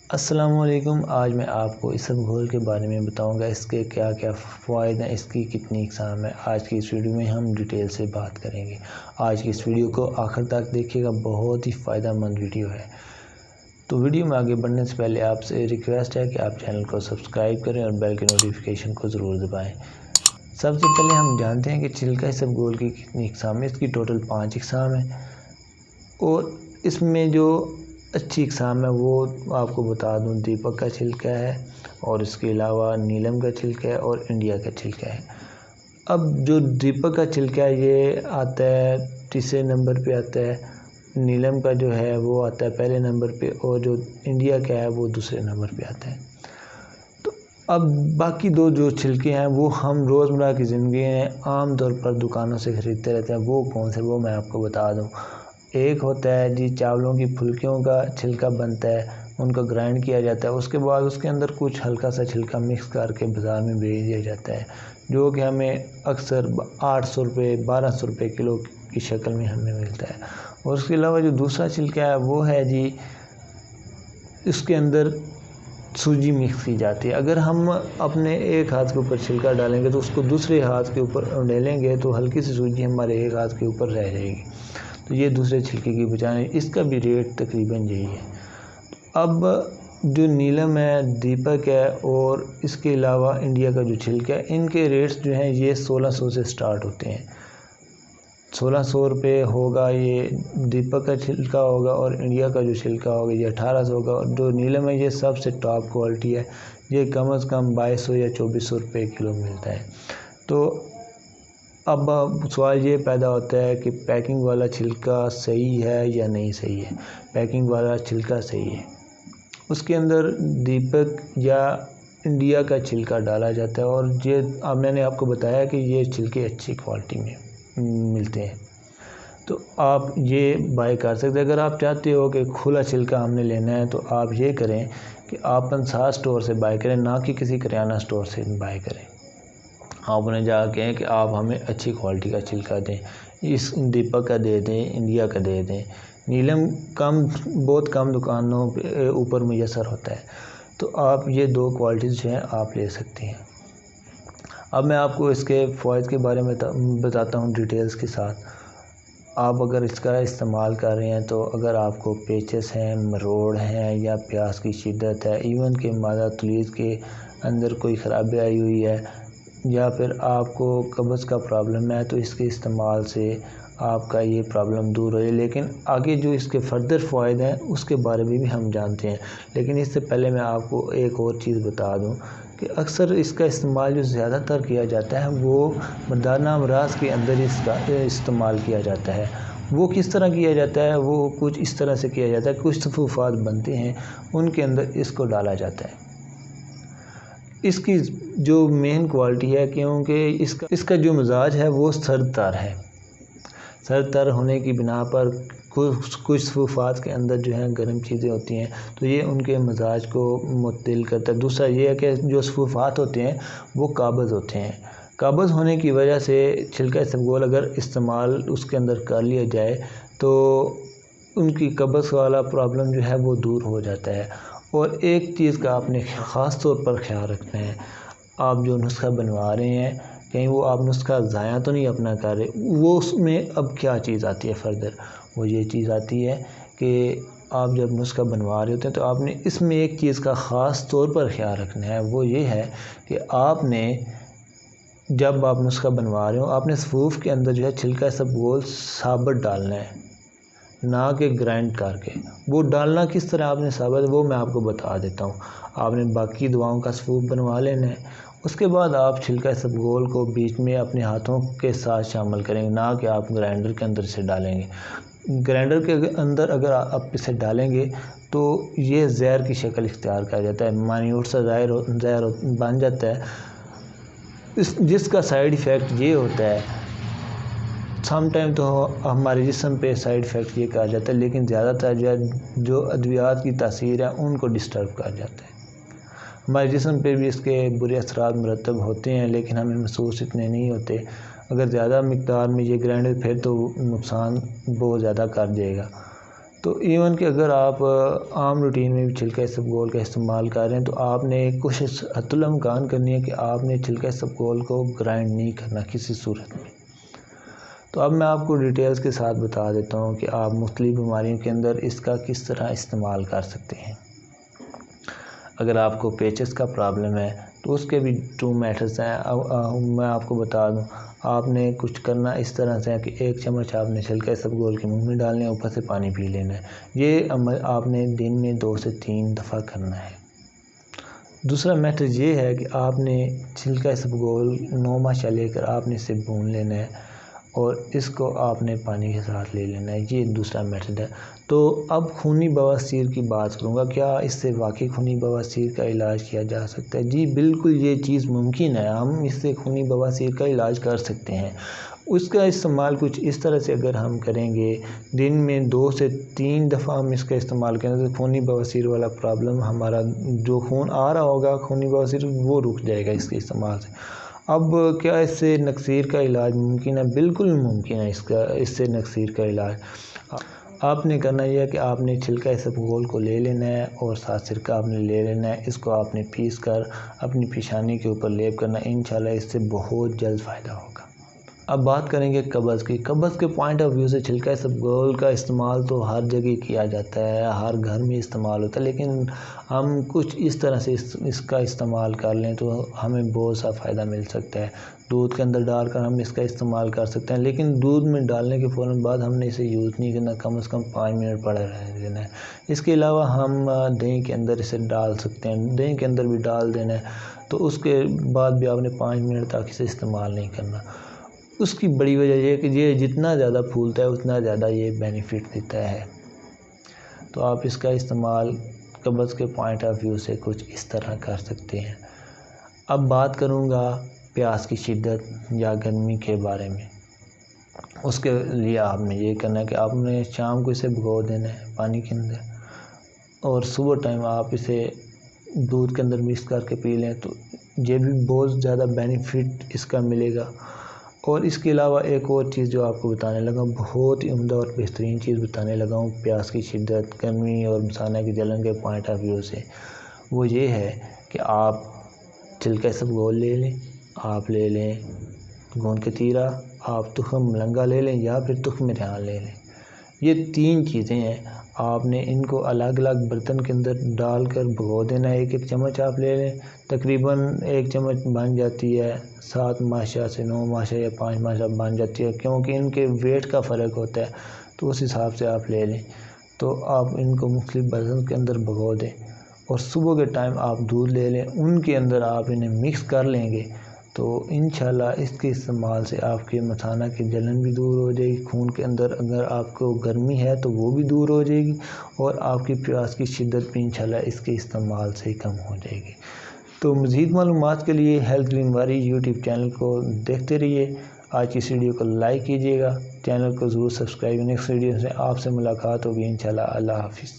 अस्सलामुअलैकुम। आज मैं आपको इसबगोल के बारे में बताऊंगा, इसके क्या क्या फ़ायदे हैं, इसकी कितनी इकसाम है। आज की इस वीडियो में हम डिटेल से बात करेंगे। आज की इस वीडियो को आखिर तक देखिएगा, बहुत ही फ़ायदेमंद वीडियो है। तो वीडियो में आगे बढ़ने से पहले आपसे रिक्वेस्ट है कि आप चैनल को सब्सक्राइब करें और बेल के नोटिफिकेशन को ज़रूर दबाएँ। सबसे पहले हम जानते हैं कि छिलका इसबगोल की कितनी इकसाम है। इसकी टोटल 5 इकसाम है और इसमें जो अच्छी इकसाम है वो आपको बता दूं, दीपक का छिलका है और इसके अलावा नीलम का छिलका है और इंडिया का छिलका है। अब जो दीपक का छिलका है ये आता है तीसरे नंबर पे आता है, नीलम का जो है वो आता है पहले नंबर पे और जो इंडिया का है वो दूसरे नंबर पे आता है। तो अब बाकी दो जो छिलके हैं वो हम रोज़मर्रा की ज़िंदगी में आम तौर पर दुकानों से ख़रीदते रहते हैं। वो कौन से, वो मैं आपको बता दूं। एक होता है जी, चावलों की फुल्कियों का छिलका बनता है, उनको ग्राइंड किया जाता है, उसके बाद उसके अंदर कुछ हल्का सा छिलका मिक्स करके बाज़ार में भेज दिया जाता है, जो कि हमें अक्सर 800 रुपये 1200 रुपये किलो की शक्ल में हमें मिलता है। और उसके अलावा जो दूसरा छिलका है वो है जी, इसके अंदर सूजी मिक्स की जाती है। अगर हम अपने एक हाथ के ऊपर छिलका डालेंगे तो उसको दूसरे हाथ के ऊपर डालेंगे तो हल्की सी सूजी हमारे एक हाथ के ऊपर रह जाएगी। तो ये दूसरे छिलके की बजाय इसका भी रेट तकरीबन यही है। अब जो नीलम है, दीपक है और इसके अलावा इंडिया का जो छिलका है, इनके रेट्स जो हैं ये 1600 से स्टार्ट होते हैं। 1600 रुपये होगा ये दीपक का छिलका होगा और इंडिया का जो छिलका होगा ये 1800 होगा। और जो नीलम है ये सबसे टॉप क्वालिटी है, ये कम से कम 2200 या 2400 रुपये किलो मिलता है। तो अब सवाल ये पैदा होता है कि पैकिंग वाला छिलका सही है या नहीं सही है। पैकिंग वाला छिलका सही है, उसके अंदर दीपक या इंडिया का छिलका डाला जाता है और ये अब मैंने आपको बताया कि ये छिलके अच्छी क्वालिटी में मिलते हैं, तो आप ये बाय कर सकते हैं। अगर आप चाहते हो कि खुला छिलका हमने लेना है तो आप ये करें कि आप अंसार स्टोर से बाय करें, ना कि किसी करियाना स्टोर से बाय करें। आप उन्हें जाके कि आप हमें अच्छी क्वालिटी का छिलका दें, इस दीपक का दे दें, इंडिया का दे दें। नीलम बहुत कम दुकानों पे ऊपर मुयसर होता है, तो आप ये दो क्वालिटीज़ जो हैं आप ले सकते हैं। अब मैं आपको इसके फ़ायदे के बारे में बताता हूँ डिटेल्स के साथ। आप अगर इसका इस्तेमाल कर रहे हैं तो अगर आपको पेचेस हैं, मरोड़ हैं या प्यास की शिद्दत है, इवन के मादा तलीज़ के अंदर कोई ख़राबी आई हुई है या फिर आपको कब्ज़ का प्रॉब्लम है, तो इसके इस्तेमाल से आपका ये प्रॉब्लम दूर हो जाए। लेकिन आगे जो इसके फर्दर फ़ायदे हैं उसके बारे में भी हम जानते हैं। लेकिन इससे पहले मैं आपको एक और चीज़ बता दूं कि अक्सर इसका इस्तेमाल जो ज़्यादातर किया जाता है वो मर्दाना अमराज के अंदर इसका इस्तेमाल किया जाता है। वो किस तरह किया जाता है, वो कुछ इस तरह से किया जाता है, कुछ सफ़ूफ़ात बनते हैं उनके अंदर इसको डाला जाता है। इसकी जो मेन क्वालिटी है, क्योंकि इसका जो मिजाज है वो सरतर है। सरतर होने की बिना पर कुछ सफ़ूफ़ात के अंदर जो है गर्म चीज़ें होती हैं, तो ये उनके मिजाज को मुतल करता है। दूसरा ये है कि जो सफ़ूफ़ात होते हैं वो काबज़ होते हैं। काबज़ होने की वजह से छिलका इसबगोल अगर इस्तेमाल उसके अंदर कर लिया जाए तो उनकी कब्ज़ वाला प्रॉब्लम जो है वो दूर हो जाता है। और एक चीज़ का आपने ख़ास तौर पर ख्याल रखना है, आप जो नुस्खा बनवा रहे हैं कहीं वो आप नुस्खा ज़ाया तो नहीं अपना कर रहे। वो उसमें अब क्या चीज़ आती है फर्दर, वो ये चीज़ आती है कि आप जब नुस्खा बनवा रहे होते हैं तो आपने इसमें एक चीज़ का ख़ास तौर पर ख्याल रखना है। वो ये है कि आपने जब आप नुस्खा बनवा रहे हो आपने सफ़ूफ़ के अंदर जो है छिलका इसबगोल साबुत डालना है, ना कि ग्राइंड करके। वो डालना किस तरह आपने साबुत, वो मैं आपको बता देता हूँ। आपने बाकी दवाओं का सफ़ूफ़ बनवा लेना है, उसके बाद आप छिलका इसबगोल को बीच में अपने हाथों के साथ शामिल करेंगे, ना कि आप ग्राइंडर के अंदर से डालेंगे। ग्राइंडर के अंदर अगर आप इसे डालेंगे तो ये ज़हर की शक्ल इख्तियार कर जाता है, मान्यूट सा ज़हर बन जाता है। जिसका साइड इफ़ेक्ट ये होता है, सम टाइम तो हमारे जिस्म पे साइड इफ़ेक्ट ये कहा जाता है, लेकिन ज़्यादातर जो अद्वियात की तासीर है उनको डिस्टर्ब कर जाता है। हमारे जिस्म पे भी इसके बुरे असरात मुरतब होते हैं, लेकिन हमें महसूस इतने नहीं होते। अगर ज़्यादा मिकदार में ये ग्राइंडर फिर तो नुकसान बहुत ज़्यादा कर देगा। तो इवन कि अगर आप आम रूटीन में भी छिलका इसबगोल का इस्तेमाल कर रहे हैं तो आपने कोशिश हत्तुल-इम्कान करनी है कि आपने छिलका इसबगोल को ग्राइंड नहीं करना किसी सूरत में। तो अब मैं आपको डिटेल्स के साथ बता देता हूँ कि आप मुख्तलिफ बीमारियों के अंदर इसका किस तरह इस्तेमाल कर सकते हैं। अगर आपको पेचेस का प्रॉब्लम है तो उसके भी 2 मेथड्स हैं। अब मैं आपको बता दूं, आपने कुछ करना इस तरह से है कि 1 चम्मच आपने छिलका इसबगोल के मुंह में डालने है, ऊपर से पानी पी लेना है। ये अमल आपने दिन में 2 से 3 दफ़ा करना है। दूसरा मेथड ये है कि आपने छिलका इसबगोल 9 माशा लेकर आपने इसे भून लेना है और इसको आपने पानी के साथ ले लेना है। ये दूसरा मेथड है। तो अब खूनी बवासीर की बात करूँगा, क्या इससे वाकई खूनी बवासीर का इलाज किया जा सकता है? जी बिल्कुल, ये चीज़ मुमकिन है, हम इससे खूनी बवासीर का इलाज कर सकते हैं। उसका इस्तेमाल कुछ इस तरह से अगर हम करेंगे, दिन में 2 से 3 दफ़ा हम इसका इस्तेमाल करें तो खूनी बवासीर वाला प्रॉब्लम, हमारा जो खून आ रहा होगा खूनी बवासीर, वो रुक जाएगा इसके इस्तेमाल से। अब क्या इससे नक्सीर का इलाज मुमकिन है? बिल्कुल मुमकिन है इससे नक्सीर का इलाज। आपने करना यह है कि आपने छिलका इसबगोल को ले लेना है और साथ सिरका आपने ले लेना है। इसको आपने पीस कर अपनी पेशानी के ऊपर लेप करना, इंशाल्लाह इससे बहुत जल्द फ़ायदा होगा। अब बात करेंगे कब्ज़ की। कब्ज़ के पॉइंट ऑफ व्यू से छिलका इसबगोल का इस्तेमाल तो हर जगह किया जाता है, हर घर में इस्तेमाल होता है, लेकिन हम कुछ इस तरह से इसका इस्तेमाल कर लें तो हमें बहुत सा फ़ायदा मिल सकता है। दूध के अंदर डालकर हम इसका इस्तेमाल कर सकते हैं, लेकिन दूध में डालने के फ़ौरन बाद हमने इसे यूज़ नहीं करना, कम से कम 5 मिनट पड़ा रहने देना है। इसके अलावा हम दही के अंदर इसे डाल सकते हैं, दही के अंदर भी डाल देना है, तो उसके बाद भी आपने 5 मिनट तक इसे इस्तेमाल नहीं करना। उसकी बड़ी वजह यह है कि ये जितना ज़्यादा फूलता है उतना ज़्यादा ये बेनिफिट देता है। तो आप इसका इस्तेमाल कब्ज़ के पॉइंट ऑफ व्यू से कुछ इस तरह कर सकते हैं। अब बात करूँगा प्यास की शिद्दत या गर्मी के बारे में। उसके लिए आपने ये करना है कि आपने शाम को इसे भिगो देना है पानी के अंदर और सुबह टाइम आप इसे दूध के अंदर मिक्स करके पी लें, तो ये भी बहुत ज़्यादा बेनिफिट इसका मिलेगा। और इसके अलावा एक और चीज़ जो आपको बताने लगा, बहुत ही उम्दा और बेहतरीन चीज़ बताने लगा हूँ प्यास की शिद्दत, गर्मी और मसाना की जलन के पॉइंट ऑफ व्यू से, वो ये है कि आप छिलका इसबगोल ले लें, आप ले लें गोंद कतीरा, आप तुख़्म मलंगा ले लें या फिर तुख़्म रेहान ले लें। ये 3 चीज़ें हैं, आपने इनको अलग अलग बर्तन के अंदर डालकर भिगो देना है। 1-1 चम्मच आप ले लें, तकरीबन 1 चम्मच बन जाती है 7 माशा से 9 माशा या 5 माशा बन जाती है, क्योंकि इनके वेट का फ़र्क होता है, तो उस हिसाब से आप ले लें। तो आप इनको मुख्तलिफ बर्तन के अंदर भिगो दें और सुबह के टाइम आप दूध ले लें, उनके अंदर आप इन्हें मिक्स कर लेंगे, तो इंशाल्लाह इसके इस्तेमाल से आपके मसाना की जलन भी दूर हो जाएगी, खून के अंदर अगर आपको गर्मी है तो वो भी दूर हो जाएगी और आपकी प्यास की शिद्दत भी इंशाल्लाह इसके इस्तेमाल से कम हो जाएगी। तो मज़ीद मालूमात के लिए हेल्थ बीमारी यूट्यूब चैनल को देखते रहिए। आज की इस वीडियो को लाइक कीजिएगा, चैनल को ज़रूर सब्सक्राइब। नेक्स्ट वीडियो से आपसे मुलाकात होगी इंशाल्लाह। अल्लाह हाफ़िज़।